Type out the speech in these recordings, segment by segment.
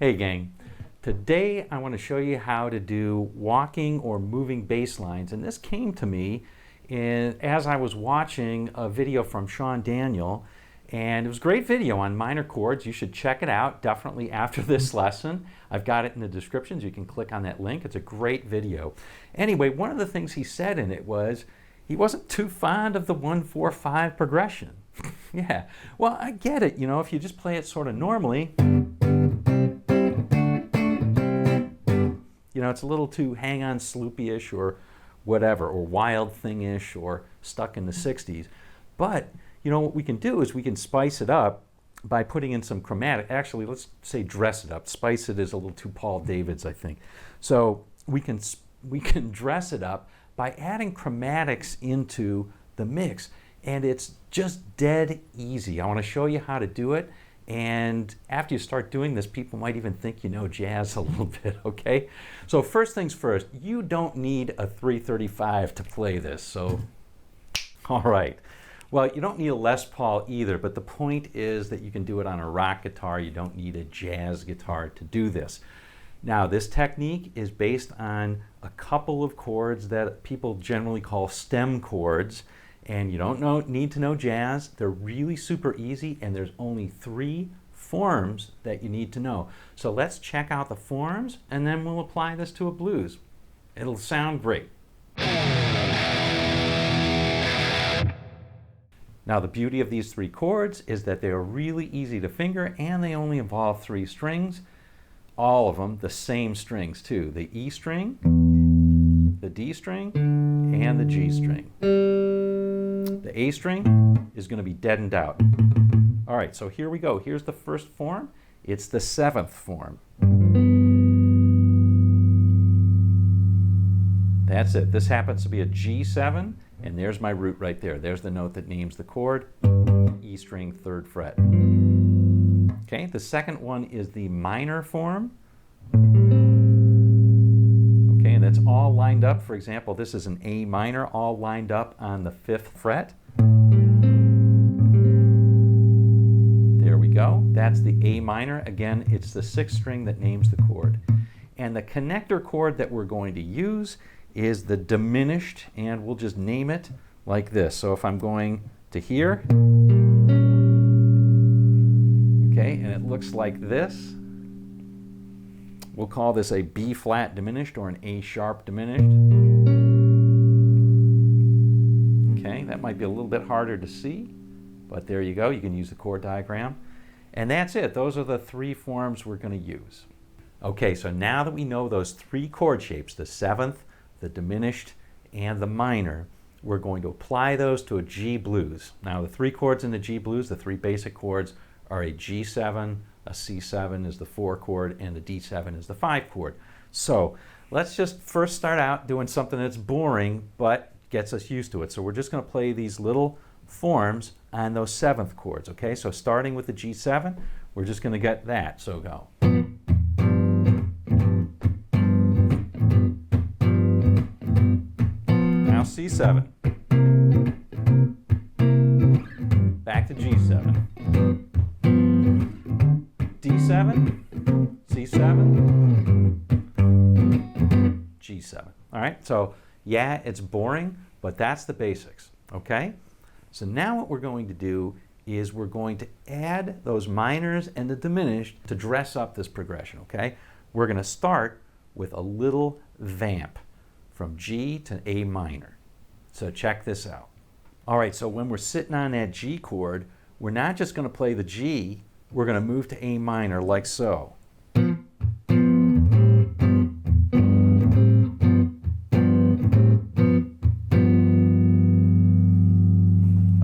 Hey gang, today I want to show you how to do walking or moving bass lines, and this came to me as I was watching a video from Sean Daniel, and it was a great video on minor chords. You should check it out definitely after this lesson. I've got it in the descriptions. You can click on that link. It's a great video. Anyway, one of the things he said in it was he wasn't too fond of the 1-4-5 progression. Yeah, well, I get it. You know, if you just play it sort of normally, you know, it's a little too hang-on sloopy-ish or whatever, or wild thing-ish, or stuck in the 60s. But, you know, what we can do is we can spice it up by putting in some chromatic. Actually, let's say dress it up. Spice it is a little too Paul Davids, I think. So we can dress it up by adding chromatics into the mix. And it's just dead easy. I want to show you how to do it. And after you start doing this, people might even think you know jazz a little bit, okay? So first things first, you don't need a 335 to play this, so all right. Well, you don't need a Les Paul either, but the point is that you can do it on a rock guitar. You don't need a jazz guitar to do this. Now, this technique is based on a couple of chords that people generally call stem chords. And you don't need to know jazz. They're really super easy, and there's only 3 forms that you need to know. So let's check out the forms, and then we'll apply this to a blues. It'll sound great. Now, the beauty of these 3 chords is that they are really easy to finger, and they only involve 3 strings. All of them the same strings, too. The E string, the D string, and the G string. The A string is going to be deadened out. All right, so here we go. Here's the first form. It's the 7th form. That's it. This happens to be a G7, and there's my root right there. There's the note that names the chord, E string, 3rd fret. Okay, the second one is the minor form. Okay, and that's all lined up. For example, this is an A minor, all lined up on the 5th fret. There we go. That's the A minor. Again, it's the 6th string that names the chord. And the connector chord that we're going to use is the diminished, and we'll just name it like this. So if I'm going to here, okay, and it looks like this, we'll call this a B flat diminished or an A sharp diminished. Okay, that might be a little bit harder to see, but there you go. You can use the chord diagram. And that's it. Those are the 3 forms we're going to use. Okay, so now that we know those 3 chord shapes, the 7th, the diminished, and the minor, we're going to apply those to a G blues. Now, the 3 chords in the G blues, the 3 basic chords, are a G7, a C7 is the 4 chord, and the D7 is the 5 chord. So let's just first start out doing something that's boring but gets us used to it. So we're just going to play these little forms on those 7th chords, okay? So starting with the G7, we're just going to get that, so go. Now C7. Back to G7. D7, C7, G7. All right, so yeah, it's boring, but that's the basics, okay? So now what we're going to do is we're going to add those minors and the diminished to dress up this progression, okay? We're going to start with a little vamp from G to A minor. So check this out. All right, so when we're sitting on that G chord, we're not just going to play the G, we're going to move to A minor like so.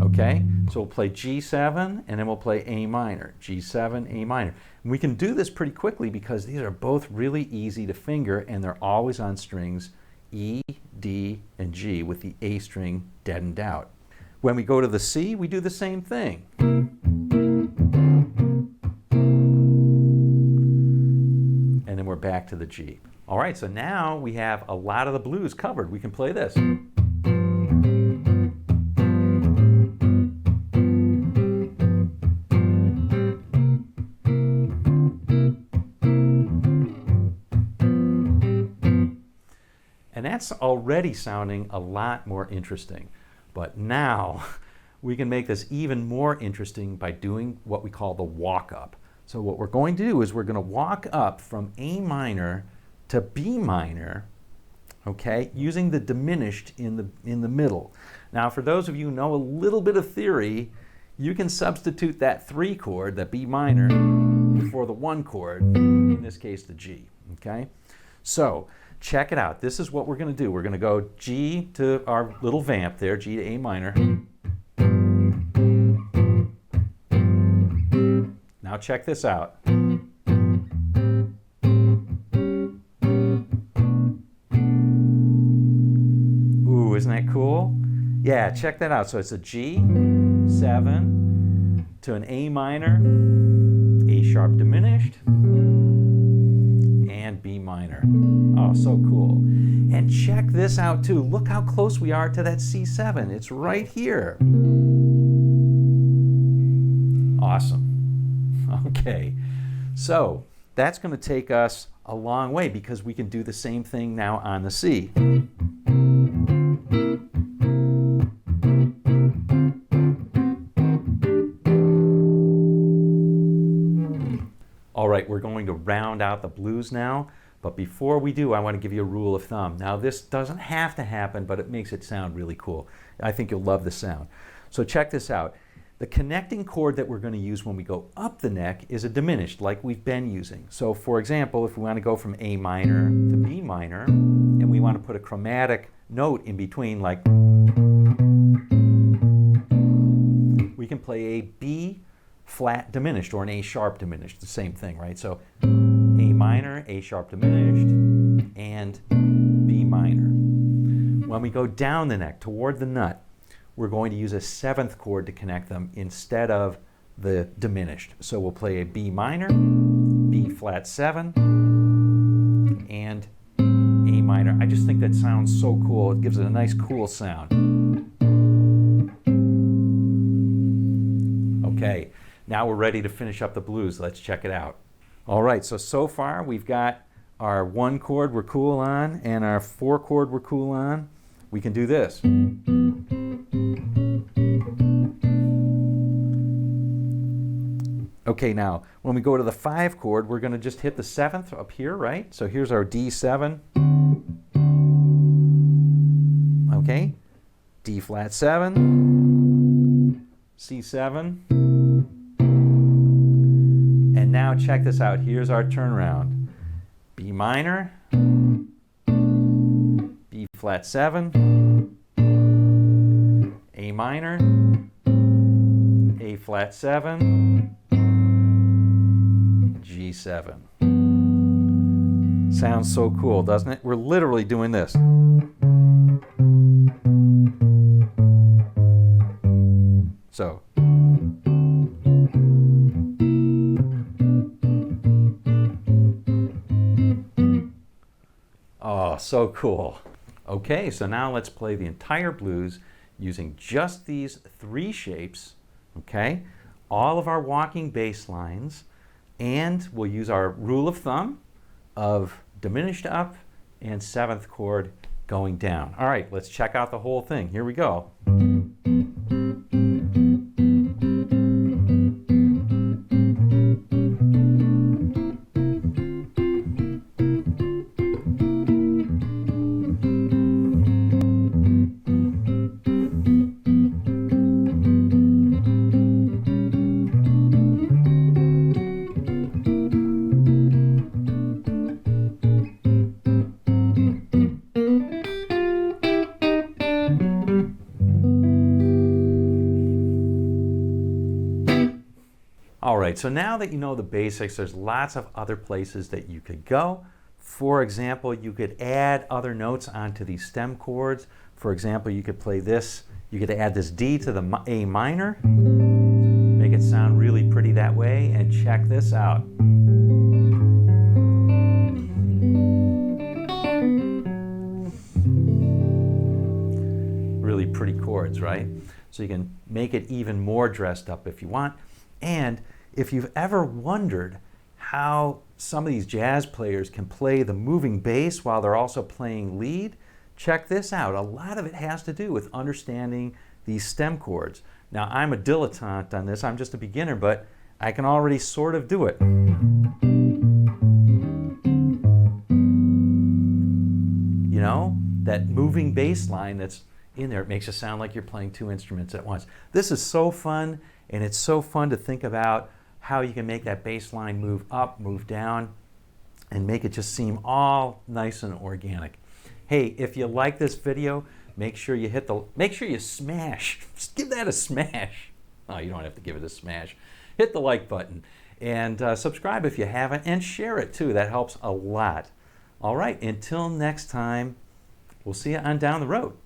Okay, so we'll play G7 and then we'll play A minor, G7, A minor. And we can do this pretty quickly because these are both really easy to finger and they're always on strings E, D, and G with the A string deadened out. When we go to the C, we do the same thing. And then we're back to the G. All right, so now we have a lot of the blues covered. We can play this. that's already sounding a lot more interesting. But now we can make this even more interesting by doing what we call the walk up. So what we're going to do is we're going to walk up from A minor to B minor, okay, using the diminished in the middle. Now for those of you who know a little bit of theory, you can substitute that 3 chord, that B minor, for the 1 chord, in this case the G, okay? So check it out. This is what we're going to do. We're going to go G to our little vamp there, G to A minor. Now check this out. Ooh, isn't that cool? Yeah, check that out. So it's a G, 7, to an A minor, A sharp diminished, and B minor. Oh, so cool. And check this out too. Look how close we are to that C7. It's right here. Awesome. Okay, so that's going to take us a long way because we can do the same thing now on the C. All right, we're going to round out the blues now, but before we do, I want to give you a rule of thumb. Now this doesn't have to happen, but it makes it sound really cool. I think you'll love the sound. So check this out. The connecting chord that we're going to use when we go up the neck is a diminished, like we've been using. So for example, if we want to go from A minor to B minor, and we want to put a chromatic note in between, like, we can play a B flat diminished or an A sharp diminished, the same thing, right? So A minor, A sharp diminished, and B minor. When we go down the neck toward the nut, we're going to use a 7th chord to connect them instead of the diminished. So we'll play a B minor, B flat 7, and A minor. I just think that sounds so cool. It gives it a nice cool sound. Okay, now we're ready to finish up the blues. Let's check it out. All right, so far we've got our 1 chord we're cool on and our 4 chord we're cool on. We can do this. Okay, now when we go to the 5 chord, we're going to just hit the 7th up here, right? So here's our D7. Okay, D flat 7, C7. And now check this out. Here's our turnaround. B minor, B flat 7, A minor, A flat 7, G7. Sounds so cool, doesn't it? We're literally doing this. So. Oh, so cool. Okay, so now let's play the entire blues using just these 3 shapes, okay? All of our walking bass lines, and we'll use our rule of thumb of diminished up and 7th chord going down. All right, let's check out the whole thing. Here we go. All right, so now that you know the basics, there's lots of other places that you could go. For example, you could add other notes onto these stem chords. For example, you could play this, you could add this D to the A minor, make it sound really pretty that way, and check this out. Really pretty chords, right? So you can make it even more dressed up if you want. And if you've ever wondered how some of these jazz players can play the moving bass while they're also playing lead, check this out. A lot of it has to do with understanding these stem chords. Now, I'm a dilettante on this. I'm just a beginner, but I can already sort of do it. You know, that moving bass line that's in there, it makes it sound like you're playing two instruments at once. This is so fun, and it's so fun to think about how you can make that bass line move up, move down, and make it just seem all nice and organic. Hey, if you like this video, make sure you smash, just give that a smash. Oh, you don't have to give it a smash. Hit the like button and subscribe if you haven't, and share it too. That helps a lot. All right, until next time, we'll see you on down the road.